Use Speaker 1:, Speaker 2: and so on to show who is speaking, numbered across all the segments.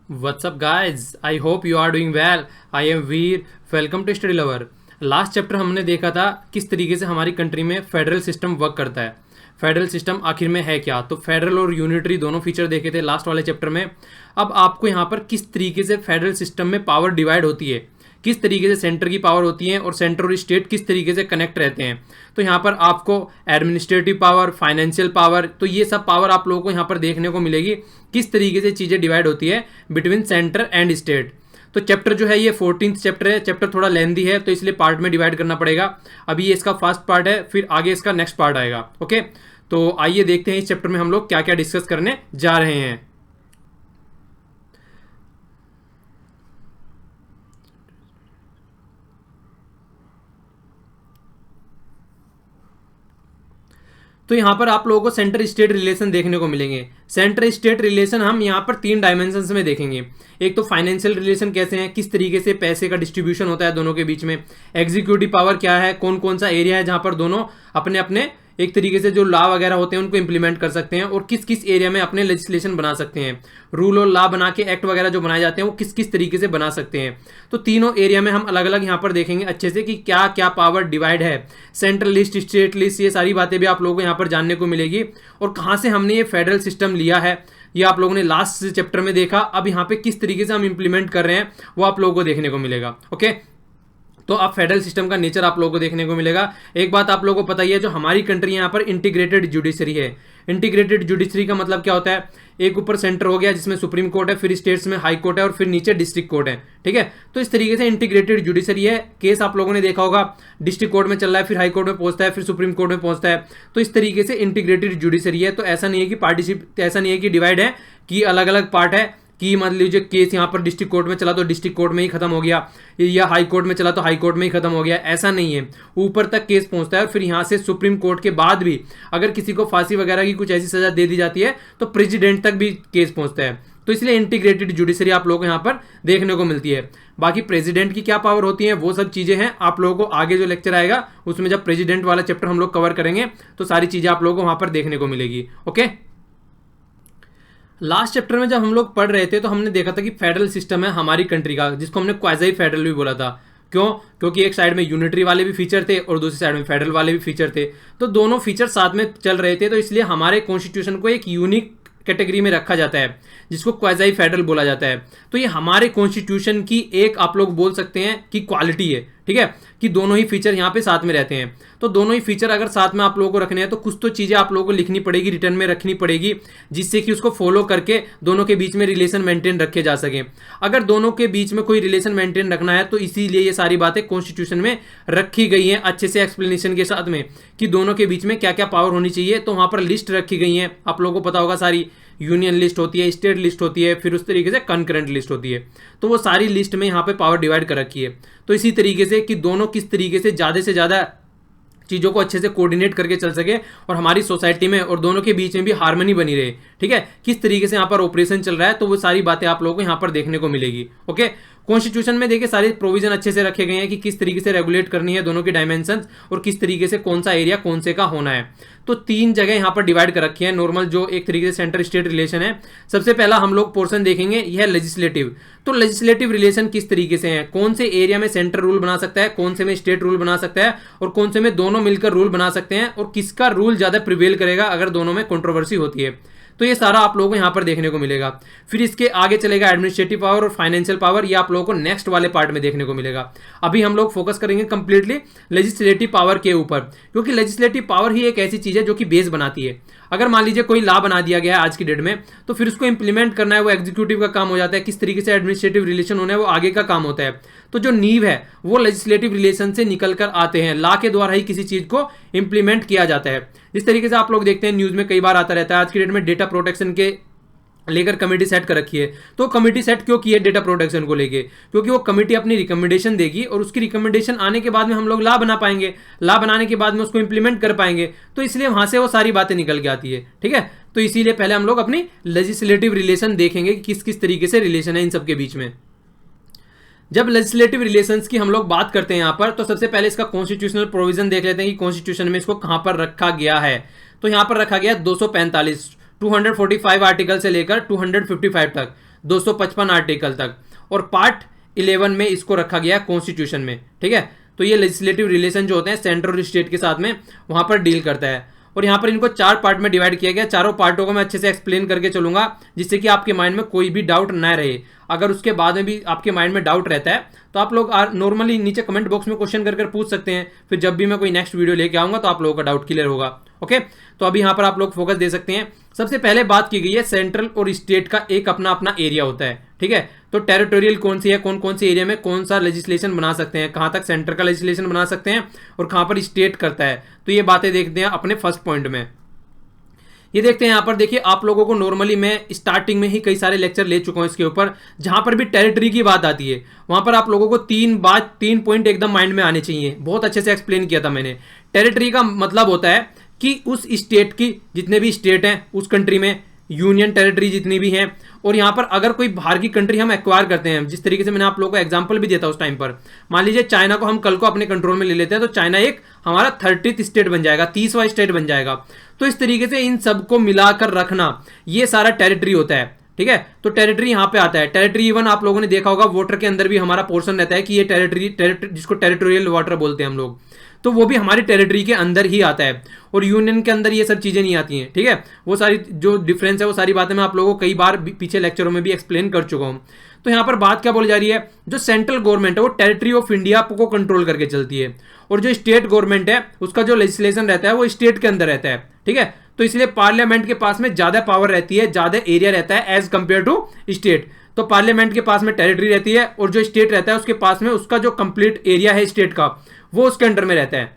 Speaker 1: What's up guys? I hope you are doing well. I am Veer. Welcome to Study Lover. Last chapter हमने देखा था किस तरीके से हमारी कंट्री में फेडरल सिस्टम वर्क करता है। फेडरल सिस्टम आखिर में है क्या, तो फेडरल और यूनिटरी दोनों फीचर देखे थे लास्ट वाले चैप्टर में। अब आपको यहाँ पर किस तरीके से फेडरल सिस्टम में पावर डिवाइड होती है, किस तरीके से सेंटर की पावर होती है और सेंटर और स्टेट किस तरीके से कनेक्ट रहते हैं। तो यहाँ पर आपको एडमिनिस्ट्रेटिव पावर, फाइनेंशियल पावर, तो ये सब पावर आप लोगों को यहाँ पर देखने को मिलेगी, किस तरीके से चीज़ें डिवाइड होती है बिटवीन सेंटर एंड स्टेट। तो चैप्टर जो है ये 14th चैप्टर है। चैप्टर थोड़ा लेंदी है तो इसलिए पार्ट में डिवाइड करना पड़ेगा। अभी ये इसका फर्स्ट पार्ट है, फिर आगे इसका नेक्स्ट पार्ट आएगा। ओके, तो आइए देखते हैं इस चैप्टर में हम लोग क्या क्या डिस्कस करने जा रहे हैं। तो यहाँ पर आप लोगों को सेंटर स्टेट रिलेशन देखने को मिलेंगे। सेंटर स्टेट रिलेशन हम यहाँ पर 3 डायमेंशंस में देखेंगे। एक तो फाइनेंशियल रिलेशन कैसे हैं, किस तरीके से पैसे का डिस्ट्रीब्यूशन होता है दोनों के बीच में। एग्जीक्यूटिव पावर क्या है, कौन कौन सा एरिया है जहाँ पर दोनों अपने अपने एक तरीके से जो लॉ वगैरह होते हैं उनको इंप्लीमेंट कर सकते हैं, और किस किस एरिया में अपने लेजिस्लेशन बना सकते हैं। रूल और लॉ बना के एक्ट वगैरह जो बनाए जाते हैं वो किस किस तरीके से बना सकते हैं। तो तीनों एरिया में हम अलग अलग यहाँ पर देखेंगे अच्छे से कि क्या क्या पावर डिवाइड है। सेंट्रल लिस्ट, स्टेट लिस्ट, ये सारी बातें भी आप लोगों को यहाँ पर जानने को मिलेगी। और कहाँ से हमने ये फेडरल सिस्टम लिया है ये आप लोगों ने लास्ट चैप्टर में देखा। अब यहाँ पे किस तरीके से हम इंप्लीमेंट कर रहे हैं वो आप लोगों को देखने को मिलेगा। ओके, तो अब फेडरल सिस्टम का नेचर आप लोगों को देखने को मिलेगा। एक बात आप लोगों को पता ही है, जो हमारी कंट्री यहाँ पर इंटीग्रेटेड जुडिशरी है। इंटीग्रेटेड जुडिशरी का मतलब क्या होता है, एक ऊपर सेंटर हो गया जिसमें सुप्रीम कोर्ट है, फिर स्टेट्स में हाई कोर्ट है और फिर नीचे डिस्ट्रिक्ट कोर्ट है। ठीक है, तो इस तरीके से इंटीग्रेटेड जुडिशरी है। केस आप लोगों ने देखा होगा, डिस्ट्रिक्ट कोर्ट में चल रहा है, फिर हाई कोर्ट में पहुंचता है, फिर सुप्रीम कोर्ट में पहुंचता है। तो इस तरीके से इंटीग्रेटेड जुडिशरी है। तो ऐसा नहीं है कि ऐसा नहीं है कि डिवाइड है कि अलग अलग पार्ट है कि मान लीजिए केस यहाँ पर डिस्ट्रिक्ट कोर्ट में चला तो डिस्ट्रिक्ट कोर्ट में ही खत्म हो गया, या हाई कोर्ट में चला तो हाई कोर्ट में ही खत्म हो गया। ऐसा नहीं है, ऊपर तक केस पहुंचता है और फिर यहाँ से सुप्रीम कोर्ट के बाद भी अगर किसी को फांसी वगैरह की कुछ ऐसी सजा दे दी जाती है तो प्रेसिडेंट तक भी केस पहुंचता है। तो इसलिए इंटीग्रेटेड जुडिशरी आप लोगों को यहाँ पर देखने को मिलती है। बाकी प्रेसिडेंट की क्या पावर होती है वो सब चीजें हैं, आप लोगों को आगे जो लेक्चर आएगा उसमें जब प्रेसिडेंट वाला चैप्टर हम लोग कवर करेंगे तो सारी चीजें आप लोगों को वहां पर देखने को मिलेगी। ओके, लास्ट चैप्टर में जब हम लोग पढ़ रहे थे तो हमने देखा था कि फेडरल सिस्टम है हमारी कंट्री का, जिसको हमने क्वाज़ी फेडरल भी बोला था। क्यों? क्योंकि एक साइड में यूनिटरी वाले भी फीचर थे और दूसरी साइड में फेडरल वाले भी फीचर थे, तो दोनों फीचर साथ में चल रहे थे। तो इसलिए हमारे कॉन्स्टिट्यूशन को एक यूनिक कैटेगरी में रखा जाता है जिसको क्वाज़ी फेडरल बोला जाता है। तो ये हमारे कॉन्स्टिट्यूशन की एक आप लोग बोल सकते हैं कि क्वालिटी है। ठीक है, कि दोनों ही फीचर यहाँ पे साथ में रहते हैं। तो दोनों ही फीचर अगर साथ में आप लोगों को रखने हैं तो कुछ तो चीज़ें आप लोगों को लिखनी पड़ेगी, रिटर्न में रखनी पड़ेगी, जिससे कि उसको फॉलो करके दोनों के बीच में रिलेशन मेंटेन रखे जा सके। अगर दोनों के बीच में कोई रिलेशन मेंटेन रखना है तो इसीलिए ये सारी बातें कॉन्स्टिट्यूशन में रखी गई हैं अच्छे से एक्सप्लेनेशन के साथ में कि दोनों के बीच में क्या क्या पावर होनी चाहिए। तो वहाँ पर लिस्ट रखी गई है, आप लोगों को पता होगा सारी। यूनियन लिस्ट होती है, स्टेट लिस्ट होती है, फिर उस तरीके से कंकरेंट लिस्ट होती है। तो वो सारी लिस्ट में यहाँ पे पावर डिवाइड कर रखी है। तो इसी तरीके से कि दोनों किस तरीके से ज़्यादा चीज़ों को अच्छे से कोऑर्डिनेट करके चल सके और हमारी सोसाइटी में और दोनों के बीच में भी हार्मनी बनी रहे। ठीक है, किस तरीके से यहाँ पर ऑपरेशन चल रहा है, तो वो सारी बातें आप लोगों को यहाँ पर देखने को मिलेगी। ओके, कॉन्स्टिट्यूशन में देखिए सारे प्रोविजन अच्छे से रखे गए हैं कि किस तरीके से रेगुलेट करनी है दोनों की डायमेंशंस और किस तरीके से कौन सा एरिया कौन से का होना है। तो 3 जगह यहाँ पर डिवाइड कर रखी है नॉर्मल, जो एक तरीके से सेंटर स्टेट रिलेशन है। सबसे पहला हम लोग पोर्शन देखेंगे यह है लेजिस्लेटिव। तो लेजिस्लेटिव रिलेशन किस तरीके से है, कौन से एरिया में सेंटर रूल बना सकता है, कौन से में स्टेट रूल बना सकता है और कौन से में दोनों मिलकर रूल बना सकते हैं, और किसका रूल ज्यादा प्रिवेल करेगा अगर दोनों में कंट्रोवर्सी होती है। तो ये सारा आप लोगों को यहाँ पर देखने को मिलेगा। फिर इसके आगे चलेगा एडमिनिस्ट्रेटिव पावर और फाइनेंशियल पावर, ये आप लोगों को नेक्स्ट वाले पार्ट में देखने को मिलेगा। अभी हम लोग फोकस करेंगे कंप्लीटली लेजिस्लेटिव पावर के ऊपर, क्योंकि लेजिस्लेटिव पावर ही एक ऐसी चीज है जो कि बेस बनाती है। अगर मान लीजिए कोई लॉ बना दिया गया है आज की डेट में, तो फिर उसको इंप्लीमेंट करना है वो एग्जीक्यूटिव का काम हो जाता है। किस तरीके से एडमिनिस्ट्रेटिव रिलेशन होना है वो आगे का काम होता है। तो जो नींव है वो लेजिस्लेटिव रिलेशन से निकल कर आते हैं, लॉ के द्वारा ही किसी चीज को इंप्लीमेंट किया जाता है। जिस तरीके से आप लोग देखते हैं न्यूज में कई बार आता रहता है, आज की डेट में डेटा प्रोटेक्शन के लेकर कमेटी सेट कर रखी है। तो कमेटी सेट क्यों की है डेटा प्रोटेक्शन को लेके? क्योंकि वो कमेटी अपनी रिकमेंडेशन देगी और उसकी रिकमेंडेशन आने के बाद में हम लोग लॉ बना पाएंगे, लॉ बनाने के बाद में उसको इंप्लीमेंट कर पाएंगे। तो इसलिए वहां से वो सारी बातें निकल के आती है। ठीक है, तो इसीलिए पहले हम लोग अपनी लेजिस्लेटिव रिलेशन देखेंगे कि किस किस तरीके से रिलेशन है इन सबके बीच में। जब लेजिस्लेटिव रिलेशंस की हम लोग बात करते हैं यहाँ पर, तो सबसे पहले इसका कॉन्स्टिट्यूशनल प्रोविजन देख लेते हैं कि कॉन्स्टिट्यूशन में इसको कहां पर रखा गया है। तो यहाँ पर रखा गया 245 245 आर्टिकल से लेकर 255 तक। 255 आर्टिकल तक, और पार्ट 11 में इसको रखा गया है कॉन्स्टिट्यूशन में, ठीक है। तो ये लेजिस्लेटिव रिलेशन जो होते हैं सेंटर और स्टेट के साथ में, वहां पर डील करता है। और यहाँ पर इनको 4 पार्ट में डिवाइड किया गया। चारों पार्टों को मैं अच्छे से एक्सप्लेन करके चलूंगा, जिससे कि आपके माइंड में कोई भी डाउट ना रहे। अगर उसके बाद में भी आपके माइंड में डाउट रहता है तो आप लोग नॉर्मली नीचे कमेंट बॉक्स में क्वेश्चन कर पूछ सकते हैं, फिर जब भी मैं कोई नेक्स्ट वीडियो लेके आऊंगा तो आप लोगों का डाउट क्लियर होगा। ओके, तो अभी यहाँ पर आप लोग फोकस दे सकते हैं। सबसे पहले बात की गई है सेंट्रल और स्टेट का एक अपना अपना एरिया होता है, ठीक है। तो टेरिटोरियल कौन सी है, कौन कौन से एरिया में कौन सा लेजिस्लेशन बना सकते हैं, कहां तक सेंटर का लेजिस्लेशन बना सकते हैं और कहां पर स्टेट करता है। तो ये बातें देखते हैं अपने फर्स्ट पॉइंट में। ये देखते हैं यहाँ पर, देखिए आप लोगों को नॉर्मली मैं स्टार्टिंग में ही कई सारे लेक्चर ले चुका हूं इसके ऊपर, जहां पर भी टेरिटरी की बात आती है वहां पर आप लोगों को 3 पॉइंट एकदम माइंड में आने चाहिए। बहुत अच्छे से एक्सप्लेन किया था मैंने। टेरिटरी का मतलब होता है कि उस स्टेट की, जितने भी स्टेट हैं उस कंट्री में, यूनियन टेरिटरी जितनी भी हैं, और यहाँ पर अगर कोई बाहर की कंट्री हम एक्वायर करते हैं, जिस तरीके से मैंने आप लोगों को एग्जांपल भी दिया था उस टाइम पर, मान लीजिए चाइना को हम कल को अपने कंट्रोल में ले लेते हैं, तो चाइना एक हमारा 30th स्टेट बन जाएगा, 30वां स्टेट बन जाएगा। तो इस तरीके से इन सबको मिलाकर रखना, ये सारा टेरिटरी होता है, ठीक है। तो टेरिटरी यहाँ पे आता है। टेरिटरी इवन आप लोगों ने देखा होगा वाटर के अंदर भी हमारा पोर्शन रहता है कि ये टेरिटरी जिसको टेरिटोरियल वाटर बोलते हैं हम लोग, तो वो भी हमारी टेरिटरी के अंदर ही आता है। और यूनियन के अंदर ये सब चीजें नहीं आती हैं, ठीक है। वो सारी जो डिफरेंस है वो सारी बातें मैं आप लोगों को कई बार पीछे लेक्चरों में भी एक्सप्लेन कर चुका हूं। तो यहाँ पर बात क्या बोली जा रही है, जो सेंट्रल गवर्नमेंट है वो टेरिटरी ऑफ इंडिया को कंट्रोल करके चलती है, और जो स्टेट गवर्नमेंट है उसका जो लेजिस्लेशन रहता है वो स्टेट के अंदर रहता है, ठीक है। तो इसलिए पार्लियामेंट के पास में ज्यादा पावर रहती है, ज्यादा एरिया रहता है एज कंपेयर टू स्टेट। तो पार्लियामेंट के पास में टेरिटरी रहती है, और जो स्टेट रहता है उसके पास में उसका जो कंप्लीट एरिया है स्टेट का वो उसके अंडर में रहता है,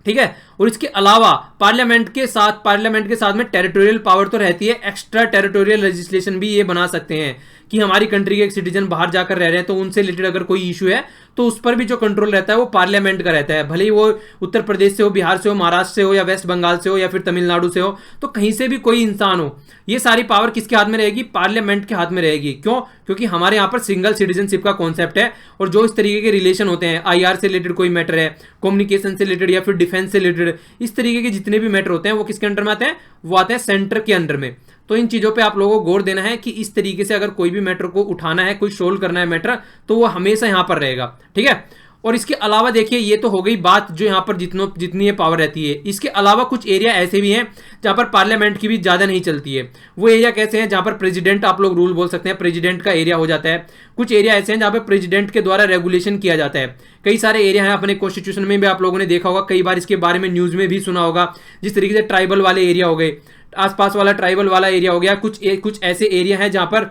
Speaker 1: ठीक है। और इसके अलावा पार्लियामेंट के साथ में टेरिटोरियल पावर तो रहती है, एक्स्ट्रा टेरिटोरियल लेजिस्लेशन भी ये बना सकते हैं कि हमारी कंट्री के एक सिटीजन बाहर जाकर रह रहे हैं तो उनसे रिलेटेड अगर कोई इशू है तो उस पर भी जो कंट्रोल रहता है वो पार्लियामेंट का रहता है। भले ही वो उत्तर प्रदेश से हो, बिहार से हो, महाराष्ट्र से हो, या वेस्ट बंगाल से हो, या फिर तमिलनाडु से हो, तो कहीं से भी कोई इंसान हो, ये सारी पावर किसके हाथ में रहेगी, पार्लियामेंट के हाथ में रहेगी। क्यों? क्योंकि हमारे यहाँ पर सिंगल सिटीजनशिप का कॉन्सेप्ट है, और जो इस तरीके के रिलेशन होते हैं, आईआर से रिलेटेड कोई मैटर है, कम्युनिकेशन से रिलेटेड या फिर डिफेंस से रिलेटेड, इस तरीके के जितने भी मैटर होते हैं वो किसके अंडर में आते हैं, वो आते हैं सेंटर के अंडर में। तो इन चीजों पे आप लोगों को गौर देना है कि इस तरीके से अगर कोई भी मैटर को उठाना है, कोई सोल्व करना है मैटर, तो वो हमेशा यहां पर रहेगा, ठीक है। और इसके अलावा देखिए, ये तो हो गई बात जो यहाँ पर जितनी ये पावर रहती है। इसके अलावा कुछ एरिया ऐसे भी हैं जहां पर पार्लियामेंट की भी ज्यादा नहीं चलती है। वो एरिया कैसे हैं, जहां पर प्रेसिडेंट, आप लोग रूल बोल सकते हैं, प्रेसिडेंट का एरिया हो जाता है। कुछ एरिया ऐसे हैं जहां पर प्रेसिडेंट के द्वारा रेगुलेशन किया जाता है। कई सारे एरिया हैं, अपने कॉन्स्टिट्यूशन में भी आप लोगों ने देखा होगा, कई बार इसके बारे में न्यूज में भी सुना होगा। जिस तरीके से ट्राइबल वाले एरिया हो गए, आसपास वाला ट्राइबल वाला एरिया हो गया, कुछ ऐसे एरिया हैं जहां पर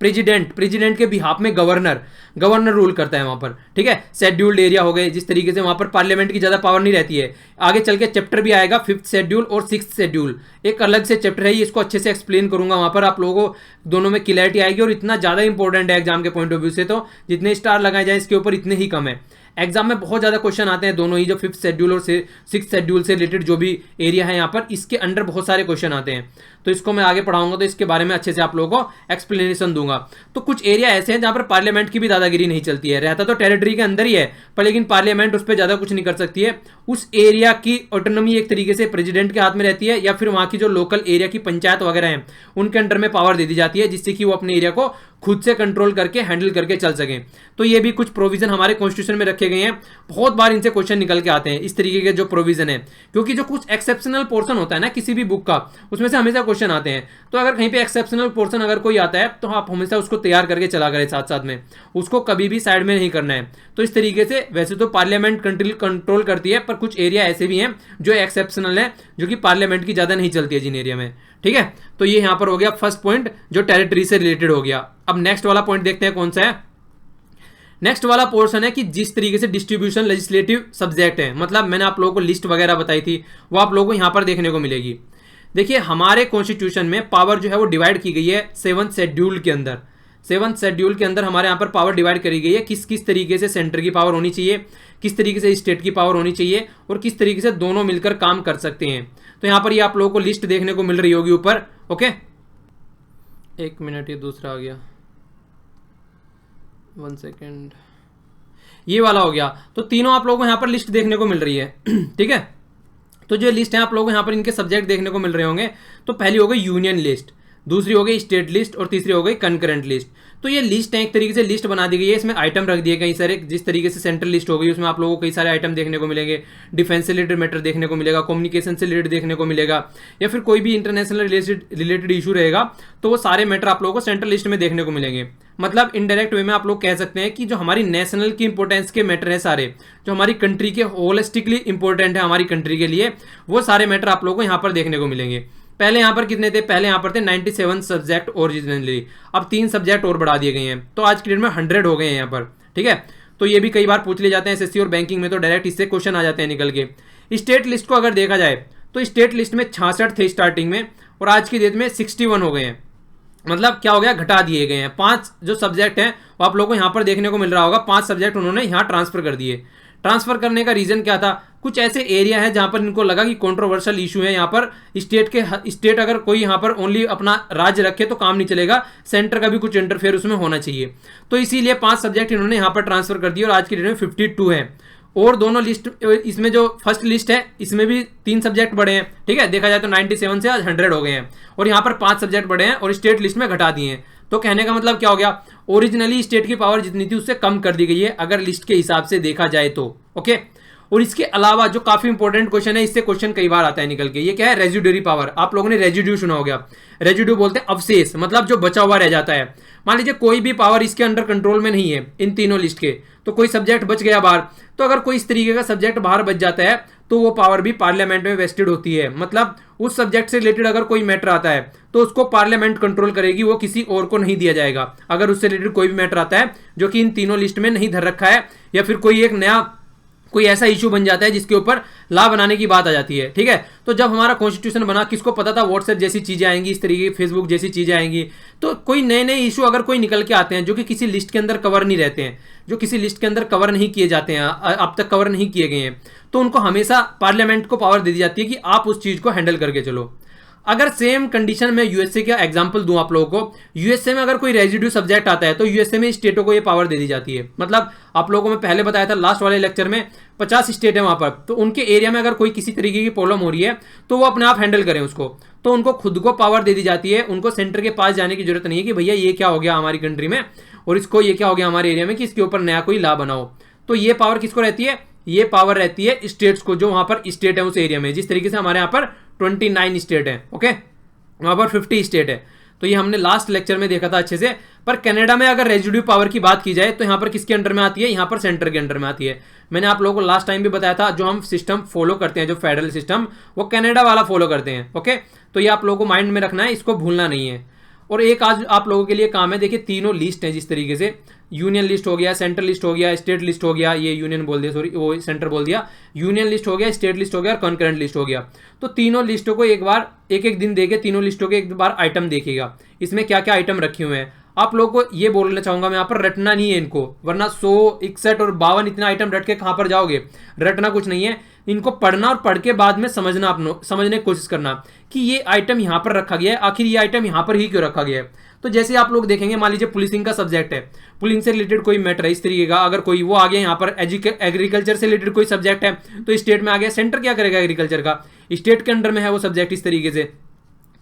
Speaker 1: प्रेसिडेंट के बिहाफ में गवर्नर रूल करता है वहां पर, ठीक है। शेड्यूल्ड एरिया हो गए, जिस तरीके से वहां पर पार्लियामेंट की ज्यादा पावर नहीं रहती है। आगे चल के चैप्टर भी आएगा 5th शेड्यूल और 6th शेड्यूल, एक अलग से चैप्टर है, इसको अच्छे से एक्सप्लेन करूंगा, वहां पर आप लोगों को दोनों में क्लैरिटी आएगी। और इतना ज्यादा इंपॉर्टेंट है एग्जाम के पॉइंट ऑफ व्यू से, तो जितने स्टार लगाए जाए इसके ऊपर इतने ही कम है। एग्जाम में बहुत ज्यादा क्वेश्चन आते हैं दोनों ही, जो 5th शेड्यूल और 6th शेड्यूल से रिलेटेड जो भी एरिया है यहाँ पर, इसके अंडर बहुत सारे क्वेश्चन आते हैं। तो इसको मैं आगे पढ़ाऊंगा तो इसके बारे में अच्छे से आप लोगों को एक्सप्लेनेशन दूंगा। तो कुछ एरिया ऐसे हैं जहां पर पार्लियामेंट की भी दादागिरी नहीं चलती है, रहता तो टेरिटरी के अंदर ही है, पर लेकिन पार्लियामेंट उस पर ज्यादा कुछ नहीं कर सकती है। उस एरिया की ऑटोनॉमी एक तरीके से प्रेसिडेंट के हाथ में रहती है, या फिर वहां की जो लोकल एरिया की पंचायत वगैरह है उनके अंडर में पावर दे दी जाती है, जिससे कि वो अपने एरिया को खुद से कंट्रोल करके हैंडल करके चल सके। तो ये भी कुछ प्रोविजन हमारे कॉन्स्टिट्यूशन में रखे गए हैं। बहुत बार इनसे क्वेश्चन निकल के आते हैं इस तरीके के जो प्रोविजन है, क्योंकि जो कुछ एक्सेप्शनल पोर्शन होता है ना किसी भी बुक का, उसमें से हमेशा क्वेश्चन आते हैं। तो अगर कहीं पे एक्सेप्शनल पोर्शन अगर कोई आता है तो आप हमेशा उसको तैयार करके चला करें, साथ साथ में उसको कभी भी साइड में नहीं करना है। तो इस तरीके से वैसे तो पार्लियामेंट कंट्रोल करती है, पर कुछ एरिया ऐसे भी हैं जो एक्सेप्शनल है, जो कि पार्लियामेंट की ज्यादा नहीं चलती है जिन एरिया में, ठीक है। तो ये यहां पर हो गया फर्स्ट पॉइंट जो टेरिटरी से रिलेटेड हो गया। अब नेक्स्ट वाला पॉइंट देखते हैं कौन सा है। नेक्स्ट वाला पोर्शन है कि जिस तरीके से डिस्ट्रीब्यूशन लेजिस्लेटिव सब्जेक्ट है, मतलब मैंने आप लोगों को लिस्ट वगैरह बताई थी, वो आप लोगों को यहां पर देखने को मिलेगी। देखिए हमारे कॉन्स्टिट्यूशन में पावर जो है वो डिवाइड की गई है 7th शेड्यूल के अंदर। 7th शेड्यूल के अंदर हमारे यहाँ पर पावर डिवाइड करी गई है, किस किस तरीके से सेंटर की पावर होनी चाहिए, किस तरीके से स्टेट की पावर होनी चाहिए, और किस तरीके से दोनों मिलकर काम कर सकते हैं। तो यहाँ पर ये आप लोगों को लिस्ट देखने को मिल रही होगी ऊपर। ओके, एक मिनट, ये दूसरा आ गया, 1 सेकेंड, ये वाला हो गया। तो तीनों आप लोगों को यहाँ पर लिस्ट देखने को मिल रही है, ठीक है। तो जो लिस्ट है आप लोगों को यहाँ पर इनके सब्जेक्ट देखने को मिल रहे होंगे। तो पहली हो गई यूनियन लिस्ट, दूसरी हो गई स्टेट लिस्ट और तीसरी हो गई कंकरेंट लिस्ट। तो ये लिस्ट है, एक तरीके से लिस्ट बना दी गई है, इसमें आइटम रख दिए कई सारे। जिस तरीके से सेंट्रल लिस्ट हो गई उसमें आप लोगों को कई सारे आइटम देखने को मिलेंगे, डिफेंस से रिलेटेड मैटर देखने को मिलेगा, कम्युनिकेशन से रिलेटेड देखने को मिलेगा, या फिर कोई भी इंटरनेशनल रिलेटेड इशू रहेगा तो वो सारे मैटर आप लोगों को सेंट्रल लिस्ट में देखने को मिलेंगे। मतलब इनडायरेक्ट वे में आप लोग कह सकते हैं कि जो हमारी नेशनल की इंपॉर्टेंस के मैटर है सारे, जो हमारी कंट्री के होलिस्टिकली इंपॉर्टेंट है हमारी कंट्री के लिए, वो सारे मैटर आप लोगों को यहाँ पर देखने को मिलेंगे। पहले यहाँ पर कितने थे? पहले यहाँ पर थे 97 सब्जेक्ट ओरिजिनली, अब 3 सब्जेक्ट और बढ़ा दिए गए हैं, तो आज की डेट में 100 हो गए हैं यहाँ पर। ठीक है, तो ये भी कई बार पूछ ले जाते हैं एसएससी और बैंकिंग में, तो डायरेक्ट इससे क्वेश्चन आ जाते हैं निकल के। स्टेट लिस्ट को अगर देखा जाए तो स्टेट लिस्ट में 66 थे स्टार्टिंग में, और आज की डेट में 61 हो गए हैं। मतलब क्या हो गया? घटा दिए गए हैं। 5 जो सब्जेक्ट हैं वो आप लोगों को यहाँ पर देखने को मिल रहा होगा, 5 सब्जेक्ट उन्होंने यहाँ ट्रांसफर कर दिए। ट्रांसफर करने का रीजन क्या था? कुछ ऐसे एरिया है जहां पर इनको लगा कि कंट्रोवर्शियल इशू है, यहाँ पर स्टेट अगर कोई यहाँ पर ओनली अपना राज्य रखे तो काम नहीं चलेगा, सेंटर का भी कुछ इंटरफेयर उसमें होना चाहिए। तो इसीलिए 5 सब्जेक्ट इन्होंने यहाँ पर ट्रांसफर कर दिए, और आज की डेट में 52 है। और दोनों लिस्ट, इसमें जो फर्स्ट लिस्ट है इसमें भी 3 सब्जेक्ट बढ़े हैं। ठीक है, देखा जाए तो 97 से आज 100 हो गए हैं, और यहाँ पर 5 सब्जेक्ट बढ़े हैं और स्टेट लिस्ट में घटा दिए हैं। तो कहने का मतलब क्या हो गया? ओरिजिनली स्टेट की पावर जितनी थी उससे कम कर दी गई है अगर लिस्ट के हिसाब से देखा जाए तो। ओके, और इसके अलावा जो काफी इंपॉर्टेंट क्वेश्चन है, इससे क्वेश्चन कई बार आता है निकल के, ये क्या है? Residuary power. आप लोगों ने रेजिड्यू सुना हो गया, रेजिड्यू बोलते हैं अवशेष, मतलब जो बचा हुआ रह जाता है। मान लीजिए कोई भी पावर इसके अंडर कंट्रोल में नहीं है इन तीनों लिस्ट के, तो कोई सब्जेक्ट बच गया बाहर, तो अगर कोई इस तरीके का सब्जेक्ट बाहर बच जाता है तो वो पावर भी पार्लियामेंट में वेस्टेड होती है। मतलब उस सब्जेक्ट से रिलेटेड अगर कोई मैटर आता है तो उसको पार्लियामेंट कंट्रोल करेगी, वो किसी और को नहीं दिया जाएगा। अगर उससे रिलेटेड कोई भी मैटर आता है जो कि इन तीनों लिस्ट में नहीं धर रखा है, या फिर कोई एक नया कोई ऐसा इशू बन जाता है जिसके ऊपर लॉ बनाने की बात आ जाती है। ठीक है, तो जब हमारा कॉन्स्टिट्यूशन बना, किसको पता था व्हाट्सएप जैसी चीजें आएंगी, इस तरीके फेसबुक जैसी चीजें आएंगी, तो कोई नए नए इशू अगर कोई निकल के आते हैं जो कि किसी लिस्ट के अंदर कवर नहीं रहते हैं, जो किसी लिस्ट के अंदर कवर नहीं किए जाते हैं, अब तक कवर नहीं किए गए हैं, तो उनको हमेशा पार्लियामेंट को पावर दे दी जाती है कि आप उस चीज को हैंडल करके चलो। अगर सेम कंडीशन में यूएसए का एग्जांपल दूं आप लोगों को, यूएसए में अगर कोई रेजिड्यू सब्जेक्ट आता है तो यूएसए में स्टेटों को ये पावर दे दी जाती है। मतलब आप लोगों को मैं पहले बताया था लास्ट वाले लेक्चर में, 50 स्टेट है वहां पर, तो उनके एरिया में अगर कोई किसी तरीके की प्रॉब्लम हो रही है तो वो अपने आप हैंडल करें उसको, तो उनको खुद को पावर दे दी जाती है। उनको सेंटर के पास जाने की जरूरत नहीं है कि भैया ये क्या हो गया हमारी कंट्री में, और इसको ये क्या हो गया हमारे एरिया में कि इसके ऊपर नया कोई लॉ बनाओ। तो ये पावर किसको रहती है? ये पावर रहती है स्टेट्स को, जो वहां पर स्टेट है उस एरिया में। जिस तरीके से हमारे यहाँ पर 29 स्टेट है, ओके, वहां पर 50 स्टेट है। तो ये हमने लास्ट लेक्चर में देखा था अच्छे से। पर कनाडा में अगर रेजिड्यू पावर की बात की जाए तो यहाँ पर किसके अंडर में आती है? यहाँ पर सेंटर के अंडर में आती है। मैंने आप लोगों को लास्ट टाइम भी बताया था, जो हम सिस्टम फॉलो करते हैं, जो फेडरल सिस्टम, वो कनाडा वाला फॉलो करते हैं। ओके, तो ये आप लोगों को माइंड में रखना है, इसको भूलना नहीं है। और एक आज आप लोगों के लिए काम है, देखिए तीनों लिस्ट है जिस तरीके से, यूनियन लिस्ट हो गया, सेंट्रल लिस्ट हो गया, स्टेट लिस्ट हो गया, ये यूनियन बोल दिया, सॉरी वो सेंटर बोल दिया, यूनियन लिस्ट हो गया, स्टेट लिस्ट हो गया और कॉन्करेंट लिस्ट हो गया। तो तीनों लिस्टों को एक बार एक दिन देके तीनों लिस्टों के एक बार आइटम देखिएगा, इसमें क्या क्या आइटम रखे हुए हैं। आप लोगों को ये बोलना चाहूंगा मैं, यहाँ पर रटना नहीं है इनको, वरना 100, 61 और 52 इतना आइटम रट के कहां पर जाओगे? रटना कुछ नहीं है, इनको पढ़ना और पढ़ के बाद में समझना, समझने की कोशिश करना कि ये आइटम यहाँ पर रखा गया है, आखिर ये आइटम यहाँ पर ही क्यों रखा गया है। तो जैसे आप लोग देखेंगे, मान लीजिए पुलिसिंग का सब्जेक्ट है, पुलिसिंग से रिलेटेड कोई मैटर है इस तरीके का, अगर कोई वो आ गया यहाँ पर एग्रीकल्चर से रिलेटेड कोई सब्जेक्ट है तो स्टेट में आ गया, सेंटर क्या करेगा? एग्रीकल्चर का, स्टेट के अंडर में है वो सब्जेक्ट, इस तरीके से।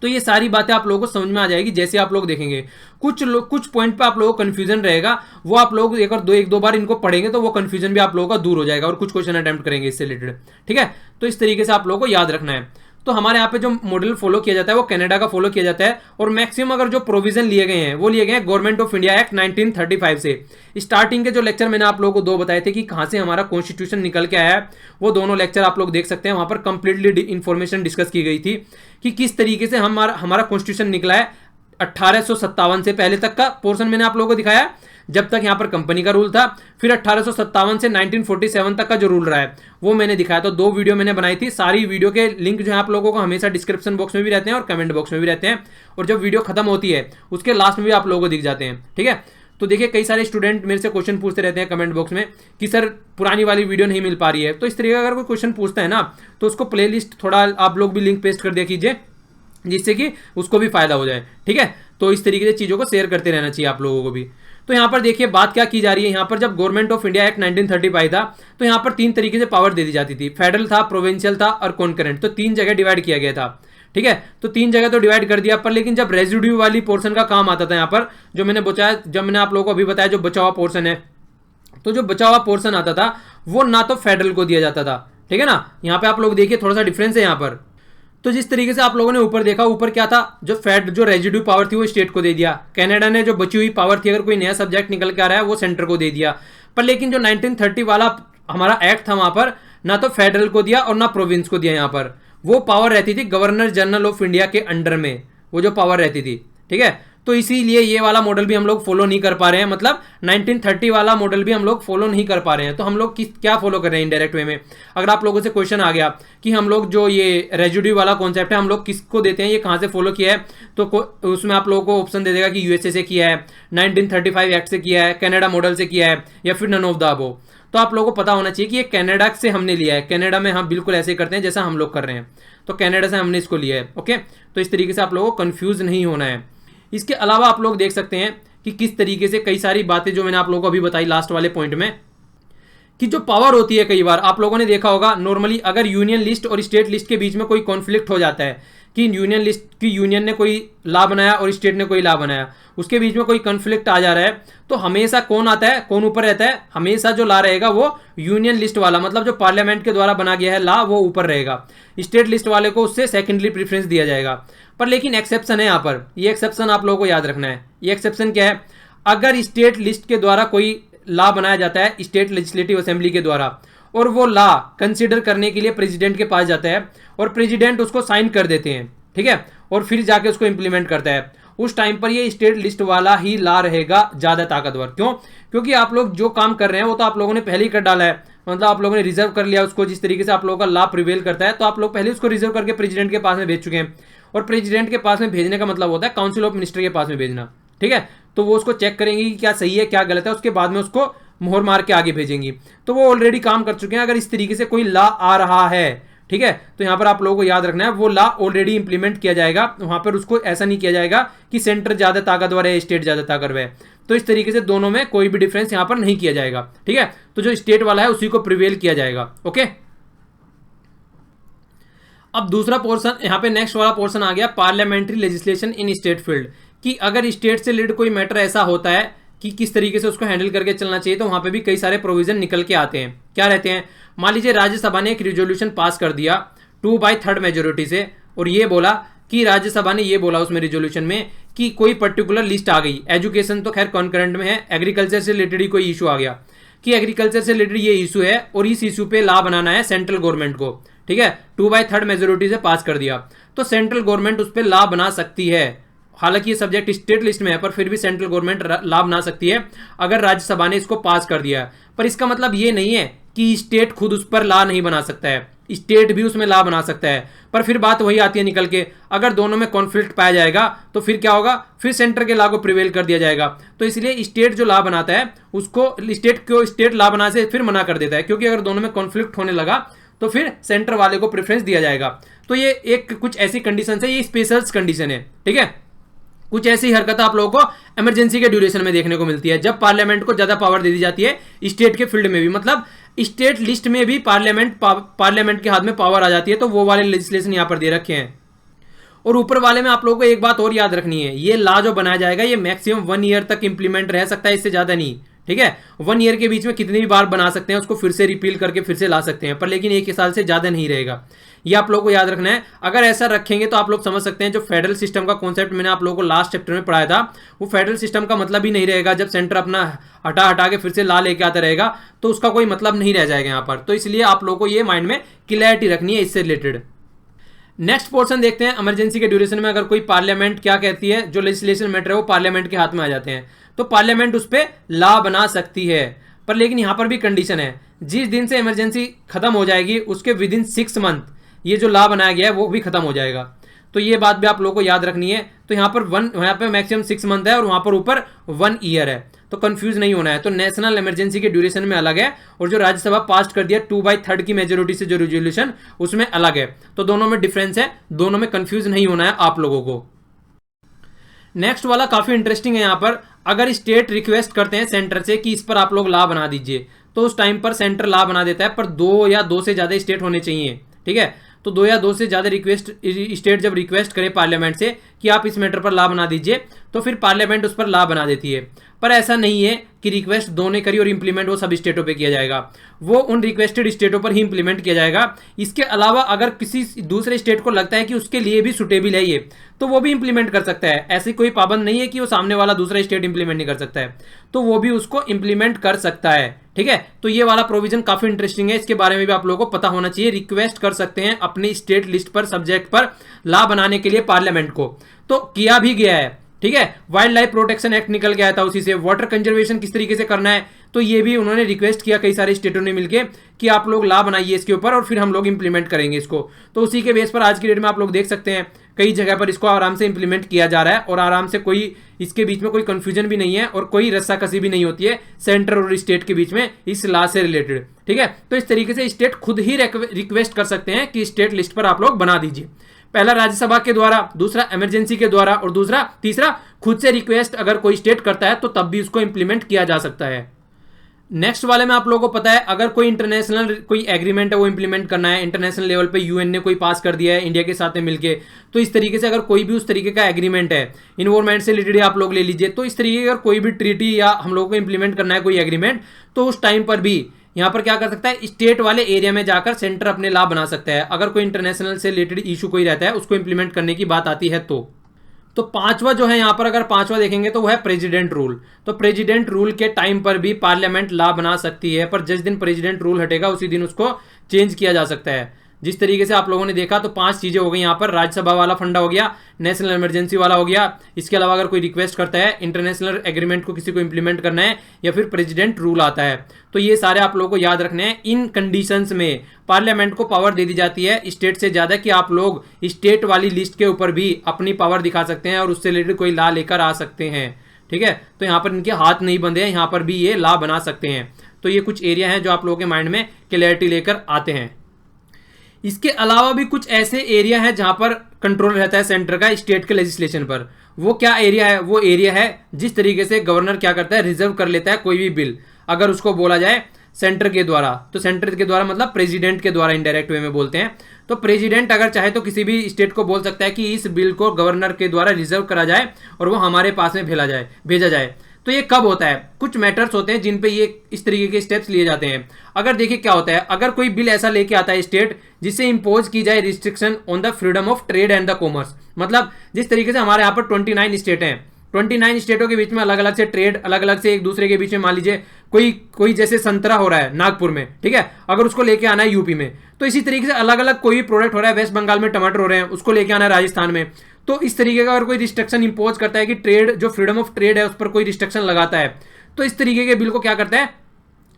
Speaker 1: तो ये सारी बातें आप लोगों को समझ में आ जाएगी जैसे आप लोग देखेंगे। कुछ पॉइंट पे आप लोगों को कंफ्यूजन रहेगा, वो आप लोग एक दो बार इनको पढ़ेंगे तो वो कंफ्यूजन भी आप लोगों का दूर हो जाएगा, और कुछ क्वेश्चन अटेम्प्ट करेंगे इससे रिलेटेड। ठीक है, तो इस तरीके से आप लोगों को याद रखना है। तो हमारे यहाँ पे जो मॉडल फॉलो किया जाता है वो कनाडा का फॉलो किया जाता है, और मैक्सिमम अगर जो प्रोविजन लिए गए हैं वो लिए गए हैं गवर्नमेंट ऑफ इंडिया एक्ट 1935 से। स्टार्टिंग के जो लेक्चर मैंने आप लोगों को 2 बताए थे कि कहां से हमारा कॉन्स्टिट्यूशन निकल के आया है, वो दोनों लेक्चर आप लोग देख सकते हैं। वहां पर कंप्लीटली इंफॉर्मेशन डिस्कस की गई थी कि किस तरीके से हमारा कॉन्स्टिट्यूशन निकला है। 1857 से पहले तक का पोर्शन मैंने आप लोगों को दिखाया, जब तक यहां पर कंपनी का रूल था। फिर 1857 से 1947 तक का जो रूल रहा है वो मैंने दिखाया। तो 2 वीडियो मैंने बनाई थी, सारी वीडियो के लिंक जो है आप लोगों को हमेशा डिस्क्रिप्शन बॉक्स में भी रहते हैं और कमेंट बॉक्स में भी रहते हैं, और जब वीडियो खत्म होती है उसके लास्ट में भी आप लोगों को दिख जाते हैं। ठीक है, तो देखिए कई सारे स्टूडेंट मेरे से क्वेश्चन पूछते रहते हैं कमेंट बॉक्स में कि सर पुरानी वाली वीडियो नहीं मिल पा रही है। तो इस तरीके का अगर कोई क्वेश्चन पूछता है ना, तो उसको प्लेलिस्ट थोड़ा आप लोग भी लिंक पेस्ट कर दिया कीजिए, जिससे कि उसको भी फायदा हो जाए। ठीक है, तो इस तरीके से चीजों को शेयर करते रहना चाहिए आप लोगों को भी। तो यहाँ पर देखिए बात क्या की जा रही है, यहाँ पर जब गवर्नमेंट ऑफ इंडिया एक्ट 1935 था तो यहाँ पर 3 तरीके से पावर दे दी जाती थी, फेडरल था, प्रोविंशियल था और कॉन्करेंट। तो 3 जगह डिवाइड किया गया था। ठीक है। तो 3 जगह तो डिवाइड कर दिया, पर लेकिन जब रेजिड्यू वाली पोर्शन का काम आता था यहाँ पर, जो मैंने बचाया, जब मैंने आप लोगों को अभी बताया जो बचा हुआ पोर्शन है, तो जो बचा हुआ पोर्शन आता था वो ना तो फेडरल को दिया जाता था, ठीक है ना। यहाँ पे आप लोग देखिए थोड़ा सा डिफरेंस है यहाँ पर। तो जिस तरीके से आप लोगों ने ऊपर देखा, ऊपर क्या था, जो रेजिड्यू पावर थी वो स्टेट को दे दिया। कनाडा ने जो बची हुई पावर थी, अगर कोई नया सब्जेक्ट निकल के आ रहा है वो सेंटर को दे दिया। पर लेकिन जो 1930 वाला हमारा एक्ट था वहां पर ना तो फेडरल को दिया और ना प्रोविंस को दिया। यहाँ पर वो पावर रहती थी गवर्नर जनरल ऑफ इंडिया के अंडर में, वो जो पावर रहती थी, ठीक है। तो इसीलिए ये वाला मॉडल भी हम लोग फॉलो नहीं कर पा रहे हैं, मतलब 1930 वाला मॉडल भी हम लोग फॉलो नहीं कर पा रहे हैं। तो हम लोग क्या फॉलो कर रहे हैं इनडायरेक्ट वे में। अगर आप लोगों से क्वेश्चन आ गया कि हम लोग जो ये रेजिड्यू वाला कॉन्सेप्ट है हम लोग किसको देते हैं, ये कहाँ से फॉलो किया है, तो उसमें आप लोगों को ऑप्शन दे देगा कि यूएसए से किया है, 1935 एक्ट से किया है, कनाडा मॉडल से किया है, या फिर नन ऑफ द अबव। तो आप लोगों को पता होना चाहिए कि ये कनाडा से हमने लिया है। कनाडा में हम बिल्कुल ऐसे करते हैं जैसा हम लोग कर रहे हैं, तो कनाडा से हमने इसको लिया है। ओके, तो इस तरीके से आप लोगों को कंफ्यूज नहीं होना है। इसके अलावा आप लोग देख सकते हैं कि किस तरीके से कई सारी बातें जो मैंने आप लोगों को अभी बताई लास्ट वाले पॉइंट में, कि जो पावर होती है, कई बार आप लोगों ने देखा होगा नॉर्मली अगर यूनियन लिस्ट और स्टेट लिस्ट के बीच में कोई कॉन्फ्लिक्ट हो जाता है कि यूनियन लिस्ट की यूनियन ने कोई लॉ बनाया और स्टेट ने कोई लॉ बनाया, उसके बीच में कोई कॉन्फ्लिक्ट आ जा रहा है, तो हमेशा कौन आता है, कौन ऊपर रहता है, हमेशा जो लॉ रहेगा वो यूनियन लिस्ट वाला, मतलब जो पार्लियामेंट के द्वारा बना गया है लॉ, वो ऊपर रहेगा। स्टेट लिस्ट वाले को उससे सेकेंडरी प्रीफरेंस दिया जाएगा। पर लेकिन एक्सेप्शन है यहाँ पर, ये एक्सेप्शन आप लोगों को याद रखना है। ये एक्सेप्शन क्या है, अगर स्टेट लिस्ट के द्वारा कोई लॉ बनाया जाता है स्टेट लेजिस्लेटिव असेंबली के द्वारा, और वो लॉ कंसीडर करने के लिए प्रेसिडेंट के पास जाता है और प्रेसिडेंट उसको साइन कर देते हैं, ठीक है, और फिर जाके उसको इंप्लीमेंट करता है, उस टाइम पर ये स्टेट लिस्ट वाला ही लॉ रहेगा ज्यादा ताकतवर। क्यों? क्योंकि आप लोग जो काम कर रहे हैं वो तो आप लोगों ने पहले ही कर डाला है, मतलब आप लोगों ने रिजर्व कर लिया उसको। जिस तरीके से आप लोगों का लॉ प्रिवेल करता है तो आप लोग पहले उसको रिजर्व करके प्रेसिडेंट के पास में भेज चुके हैं, और प्रेसिडेंट के पास में भेजने का मतलब होता है काउंसिल ऑफ मिनिस्टर के पास में भेजना, ठीक है। तो वो उसको चेक करेंगे कि क्या सही है क्या गलत है, उसके बाद में उसको मोहर मार के आगे भेजेंगी। तो वो ऑलरेडी काम कर चुके हैं। अगर इस तरीके से कोई लॉ आ रहा है, ठीक है, तो यहां पर आप लोगों को याद रखना है वो लॉ ऑलरेडी इंप्लीमेंट किया जाएगा। वहां पर उसको ऐसा नहीं किया जाएगा कि सेंटर ज्यादा ताकतवर है स्टेट ज्यादा ताकतवर है। तो इस तरीके से दोनों में कोई भी डिफरेंस यहां पर नहीं किया जाएगा, ठीक है। तो जो स्टेट वाला है उसी को प्रिवेल किया जाएगा। ओके, अब दूसरा पोर्शन यहाँ पे नेक्स्ट वाला पोर्शन आ गया, पार्लियामेंट्री लेजिस्लेशन इन स्टेट फील्ड, कि अगर स्टेट से रिलेटेड कोई मैटर ऐसा होता है कि किस तरीके से उसको हैंडल करके चलना चाहिए, तो वहां पे भी कई सारे प्रोविजन निकल के आते हैं। क्या रहते हैं, मान लीजिए राज्यसभा ने एक रिजोल्यूशन पास कर दिया 2/3 मेजोरिटी से, और ये बोला कि राज्यसभा ने ये बोला उसमें रिजोल्यूशन में कि कोई पर्टिकुलर लिस्ट आ गई, एजुकेशन तो खैर कॉन्करेंट में है, एग्रीकल्चर से रिलेटेड ही कोई इशू आ गया कि एग्रीकल्चर से रिलेटेड ये इशू है और इस इशू पे लॉ बनाना है सेंट्रल गवर्नमेंट को, ठीक है, 2/3 मेजोरिटी से पास कर दिया, तो सेंट्रल गवर्नमेंट उस पर लॉ बना सकती है। हालांकि ये सब्जेक्ट स्टेट लिस्ट में है, पर फिर भी सेंट्रल गवर्नमेंट लॉ बना सकती है अगर राज्यसभा ने इसको पास कर दिया है। पर इसका मतलब ये नहीं है कि स्टेट खुद उस पर लॉ नहीं बना सकता है, स्टेट भी उसमें लॉ बना सकता है। पर फिर बात वही आती है निकल के, अगर दोनों में कॉन्फ्लिक्ट पाया जाएगा तो फिर क्या होगा, फिर सेंटर के लॉ को प्रिवेल कर दिया जाएगा। तो इसलिए स्टेट जो लॉ बनाता है उसको स्टेट लॉ बनाने से फिर मना कर देता है, क्योंकि अगर दोनों में कॉन्फ्लिक्ट होने लगा तो फिर सेंटर वाले को प्रेफरेंस दिया जाएगा। तो ये एक कुछ ऐसी कंडीशन है, ये स्पेशल कंडीशन है, ठीक है। कुछ ऐसी हरकत आप लोगों को इमरजेंसी के ड्यूरेशन में देखने को मिलती है, जब पार्लियामेंट को ज्यादा पावर दे दी जाती है स्टेट के फील्ड में भी, मतलब स्टेट लिस्ट में भी पार्लियामेंट के हाथ में पावर आ जाती है। तो वो वाले लेजिस्लेशन यहां पर दे रखे हैं। और ऊपर वाले में आप लोगों को एक बात और याद रखनी है, ये लॉ जो बनाया जाएगा ये मैक्सिमम 1 ईयर तक इंप्लीमेंट रह सकता है, इससे ज्यादा नहीं, ठीक है। 1 ईयर के बीच में कितनी भी बार बना सकते हैं, उसको फिर से रिपील करके फिर से ला सकते हैं, पर लेकिन 1 साल से ज्यादा नहीं रहेगा। ये आप लोगों को याद रखना है। अगर ऐसा रखेंगे तो आप लोग समझ सकते हैं जो फेडरल सिस्टम का कॉन्सेप्ट मैंने आप लोगों को लास्ट चैप्टर में पढ़ाया था, वो फेडरल सिस्टम का मतलब ही नहीं रहेगा। जब सेंटर अपना हटा के फिर से लॉ लेके आता रहेगा तो उसका कोई मतलब नहीं रह जाएगा यहाँ पर। तो इसलिए आप लोगों को ये माइंड में क्लैरिटी रखनी है इससे रिलेटेड। नेक्स्ट पोर्शन देखते हैं, इमरजेंसी के ड्यूरेशन में अगर कोई पार्लियामेंट क्या कहती है, जो लेजिस्लेशन मैटर है वो पार्लियामेंट के हाथ में आ जाते हैं, तो पार्लियामेंट उस पर लॉ बना सकती है। पर लेकिन यहाँ पर भी कंडीशन है, जिस दिन से इमरजेंसी खत्म हो जाएगी उसके विदिन 6 मंथ ये जो लॉ बनाया गया है वो भी खत्म हो जाएगा। तो ये बात भी आप लोगों को याद रखनी है। तो यहाँ पर मैक्सिमम 6 मंथ है और वहां पर ऊपर 1 ईयर है, तो कंफ्यूज नहीं होना है। तो नेशनल इमरजेंसी के ड्यूरेशन में अलग है, और जो राज्यसभा पास कर दिया 2/3 की मेजोरिटी से जो रेजोल्यूशन उसमें अलग है। तो दोनों में डिफरेंस है, दोनों में कंफ्यूज नहीं होना है आप लोगों को। नेक्स्ट वाला काफी इंटरेस्टिंग है। यहाँ पर अगर स्टेट रिक्वेस्ट करते हैं सेंटर से कि इस पर आप लोग लॉ बना दीजिए, तो उस टाइम पर सेंटर लॉ बना देता है, पर 2 या 2 से ज्यादा स्टेट होने चाहिए, ठीक है। तो 2 या 2 से ज़्यादा स्टेट जब रिक्वेस्ट करें पार्लियामेंट से कि आप इस मैटर पर लॉ बना दीजिए, तो फिर पार्लियामेंट उस पर लॉ बना देती है। पर ऐसा नहीं है कि रिक्वेस्ट 2 ने करी और इंप्लीमेंट वो सब स्टेटों पे किया जाएगा, वो उन रिक्वेस्टेड स्टेटों पर ही इंप्लीमेंट किया जाएगा। इसके अलावा अगर किसी दूसरे स्टेट को लगता है कि उसके लिए भी सुटेबल है ये, तो वो भी इंप्लीमेंट कर सकता है। ऐसी कोई पाबंद नहीं है कि वो सामने वाला दूसरा स्टेट इंप्लीमेंट नहीं कर सकता है, तो वो भी उसको इंप्लीमेंट कर सकता है। ठीक है, तो ये वाला प्रोविजन काफी इंटरेस्टिंग है, इसके बारे में भी आप लोगों को पता होना चाहिए। रिक्वेस्ट कर सकते हैं अपनी स्टेट लिस्ट पर सब्जेक्ट पर लॉ बनाने के लिए पार्लियामेंट को, तो किया भी गया है। ठीक है, वाइल्ड लाइफ प्रोटेक्शन एक्ट निकल गया था उसी से। वाटर कंजर्वेशन किस तरीके से करना है, तो ये भी उन्होंने रिक्वेस्ट किया कई सारे स्टेटों ने मिलकर कि आप लोग लॉ बनाइए इसके ऊपर और फिर हम लोग इंप्लीमेंट करेंगे इसको। तो उसी के बेस पर आज की डेट में आप लोग देख सकते हैं कई जगह पर इसको आराम से इंप्लीमेंट किया जा रहा है और आराम से, कोई इसके बीच में कोई कंफ्यूजन भी नहीं है और कोई रस्साकसी भी नहीं होती है सेंटर और स्टेट के बीच में इस लॉ से रिलेटेड। ठीक है, तो इस तरीके से स्टेट खुद ही रिक्वेस्ट कर सकते हैं कि स्टेट लिस्ट पर आप लोग बना दीजिए। पहला राज्यसभा के द्वारा, दूसरा इमरजेंसी के द्वारा और तीसरा खुद से रिक्वेस्ट अगर कोई स्टेट करता है तो तब भी उसको इंप्लीमेंट किया जा सकता है। नेक्स्ट वाले में आप लोगों को पता है, अगर कोई इंटरनेशनल कोई एग्रीमेंट है वो इंप्लीमेंट करना है, इंटरनेशनल लेवल पे यूएन ने कोई पास कर दिया है इंडिया के साथ में मिलके, तो इस तरीके से अगर कोई भी उस तरीके का एग्रीमेंट है, इन्वायरमेंट से रिलेटेड आप लोग ले लीजिए, तो इस तरीके का कोई भी ट्रीटी या हम लोगों को इंप्लीमेंट करना है कोई एग्रीमेंट, तो उस टाइम पर भी यहाँ पर क्या कर सकता है, स्टेट वाले एरिया में जाकर सेंटर अपने लॉ बना सकता है। अगर कोई इंटरनेशनल से रिलेटेड इशू कोई रहता है उसको इंप्लीमेंट करने की बात आती है तो पांचवा जो है यहाँ पर, अगर पांचवा देखेंगे तो वो है प्रेसिडेंट रूल। तो प्रेसिडेंट रूल के टाइम पर भी पार्लियामेंट लॉ बना सकती है, पर जिस दिन प्रेसिडेंट रूल हटेगा उसी दिन उसको चेंज किया जा सकता है। जिस तरीके से आप लोगों ने देखा, तो 5 चीजें हो गई यहाँ पर। राज्यसभा वाला फंडा हो गया, नेशनल इमरजेंसी वाला हो गया, इसके अलावा अगर कोई रिक्वेस्ट करता है, इंटरनेशनल एग्रीमेंट को किसी को इंप्लीमेंट करना है, या फिर प्रेसिडेंट रूल आता है। तो ये सारे आप लोगों को याद रखने हैं। इन कंडीशंस में पार्लियामेंट को पावर दे दी जाती है स्टेट से ज्यादा, कि आप लोग स्टेट वाली लिस्ट के ऊपर भी अपनी पावर दिखा सकते हैं और उससे रिलेटेड कोई लॉ लेकर आ सकते हैं। ठीक है, तो यहाँ पर इनके हाथ नहीं बंधे हैं, यहाँ पर भी ये लॉ बना सकते हैं। तो ये कुछ एरिया हैं जो आप लोगों के माइंड में क्लैरिटी लेकर आते हैं। इसके अलावा भी कुछ ऐसे एरिया हैं जहां पर कंट्रोल रहता है सेंटर का स्टेट के लेजिस्लेशन पर। वो क्या एरिया है, वो एरिया है जिस तरीके से गवर्नर क्या करता है, रिजर्व कर लेता है कोई भी बिल, अगर उसको बोला जाए सेंटर के द्वारा। तो सेंटर के द्वारा मतलब प्रेसिडेंट के द्वारा, इनडायरेक्ट वे में बोलते हैं। तो प्रेसिडेंट अगर चाहे तो किसी भी स्टेट को बोल सकता है कि इस बिल को गवर्नर के द्वारा रिजर्व करा जाए और वो हमारे पास में भेजा जाए। तो ये कब होता है, कुछ मैटर्स होते हैं जिन पे ये इस तरीके के स्टेप्स लिए जाते हैं। अगर देखिए क्या होता है, अगर कोई बिल ऐसा लेके आता है स्टेट जिससे इंपोज की जाए restriction on the freedom of trade and the commerce, मतलब जिस तरीके से हमारे यहाँ पर 29 स्टेट हैं, 29 स्टेटों के बीच में अलग अलग से ट्रेड, अलग अलग से एक दूसरे के बीच में, मान लीजिए कोई जैसे संतरा हो रहा है नागपुर में, ठीक है, अगर उसको लेके आना है यूपी में, तो इसी तरीके से अलग अलग कोई भी प्रोडक्ट हो रहा है, वेस्ट बंगाल में टमाटर हो रहे हैं, उसको लेके आना है राजस्थान में। तो इस तरीके का अगर कोई रिस्ट्रिक्शन इंपोज करता है कि ट्रेड, जो फ्रीडम ऑफ ट्रेड है उस पर कोई रिस्ट्रिक्शन लगाता है, तो इस तरीके के बिल को क्या करता है,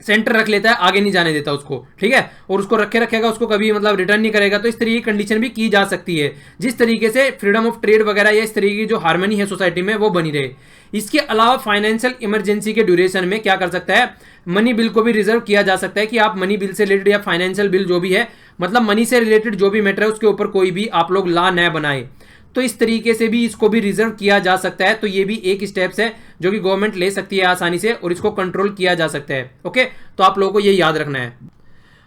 Speaker 1: सेंटर रख लेता है, आगे नहीं जाने देता उसको। ठीक है, और उसको रखेगा, उसको कभी मतलब रिटर्न नहीं करेगा। तो इस तरीके की कंडीशन भी की जा सकती है, जिस तरीके से फ्रीडम ऑफ ट्रेड वगैरह या इस तरीके की जो हार्मनी है सोसाइटी में वो बनी रहे। इसके अलावा फाइनेंशियल इमरजेंसी के ड्यूरेशन में क्या कर सकता है, मनी बिल को भी रिजर्व किया जा सकता है कि आप मनी बिल से रिलेटेड या फाइनेंशियल बिल जो भी है, मतलब मनी से रिलेटेड जो भी मैटर है उसके ऊपर कोई भी आप लोग लॉ न बनाए। तो इस तरीके से भी इसको भी रिजर्व किया जा सकता है। तो ये भी एक स्टेप्स है जो कि गवर्नमेंट ले सकती है आसानी से और इसको कंट्रोल किया जा सकता है। ओके, तो आप लोगों को ये याद रखना है।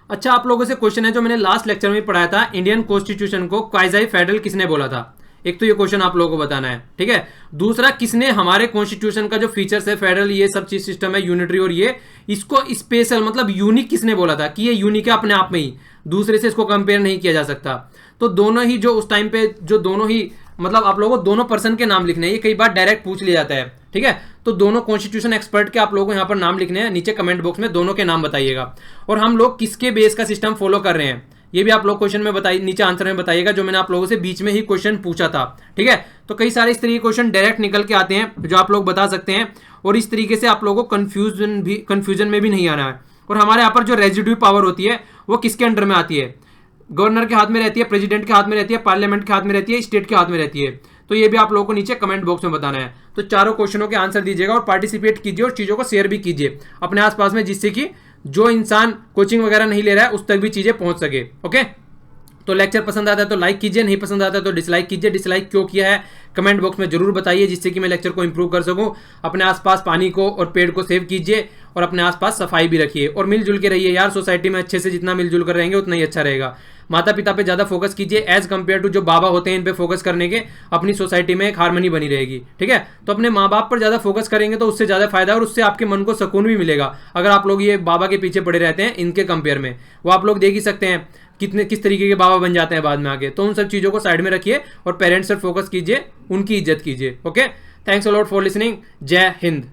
Speaker 1: अच्छा, आप लोगों से क्वेश्चन है जो मैंने लास्ट लेक्चर में पढ़ाया था, इंडियन कॉन्स्टिट्यूशन को क्वाज़ी फेडरल किसने बोला था। एक तो ये क्वेश्चन आप लोगों को बताना है, ठीक है। दूसरा, किसने हमारे कॉन्स्टिट्यूशन का जो फीचर्स है, फेडरल ये सब चीज सिस्टम है, यूनिटरी, और ये इसको स्पेशल मतलब यूनिक किसने बोला था कि ये यूनिक है अपने आप में ही, दूसरे से इसको कंपेयर नहीं किया जा सकता। तो दोनों ही जो उस टाइम पे जो दोनों ही मतलब आप लोगों को दोनों पर्सन के नाम लिखने हैं, ये कई बार डायरेक्ट पूछ लिया जाता है, ठीक है। तो दोनों कॉन्स्टिट्यूशन एक्सपर्ट के आप लोगों को यहाँ पर नाम लिखने हैं, नीचे कमेंट बॉक्स में दोनों के नाम बताइएगा। और हम लोग किसके बेस का सिस्टम फॉलो कर रहे हैं ये भी आप लोग क्वेश्चन में बताइए, नीचे आंसर में बताइएगा, जो मैंने आप लोगों से बीच में ही क्वेश्चन पूछा था, ठीक है। तो कई सारे इस तरीके क्वेश्चन डायरेक्ट निकल के आते हैं जो आप लोग बता सकते हैं, और इस तरीके से आप लोगों को कंफ्यूजन में भी नहीं आना है। और हमारे यहाँ पर जो रेजिड्यू पावर होती है वो किसके अंडर में आती है, गवर्नर के हाथ में रहती है, प्रेसिडेंट के हाथ में रहती है, पार्लियामेंट के हाथ में रहती है, स्टेट के हाथ में रहती है। तो ये भी आप लोगों को नीचे कमेंट बॉक्स में बताना है। तो चारों क्वेश्चनों के आंसर दीजिएगा और पार्टिसिपेट कीजिए और चीज़ों को शेयर भी कीजिए अपने आसपास में, जिससे कि जो इंसान कोचिंग वगैरह नहीं ले रहा है उस तक भी चीज़ें पहुंच सके। ओके, तो लेक्चर पसंद आता है तो लाइक कीजिए, नहीं पसंद आता है तो डिसलाइक कीजिए। डिसलाइक क्यों किया है कमेंट बॉक्स में जरूर बताइए, जिससे कि मैं लेक्चर को इंप्रूव कर सकूं। अपने आसपास पानी को और पेड़ को सेव कीजिए और अपने आसपास सफाई भी रखिए और मिलजुल के रहिए यार। सोसाइटी में अच्छे से जितना मिलजुल कर रहेंगे उतना ही अच्छा रहेगा। माता पिता पे ज़्यादा फोकस कीजिए एज कम्पेयर टू जो बाबा होते हैं इन पे फोकस करने के, अपनी सोसाइटी में एक हार्मनी बनी रहेगी। ठीक है, तो अपने माँ बाप पर ज़्यादा फोकस करेंगे तो उससे ज़्यादा फायदा है और उससे आपके मन को सुकून भी मिलेगा। अगर आप लोग ये बाबा के पीछे पड़े रहते हैं इनके कंपेयर में, वो आप लोग देख ही सकते हैं किस तरीके के बाबा बन जाते हैं बाद में आगे। तो उन सब चीज़ों को साइड में रखिए और पेरेंट्स पर फोकस कीजिए, उनकी इज्जत कीजिए। Okay, thanks a lot for listening. जय हिंद।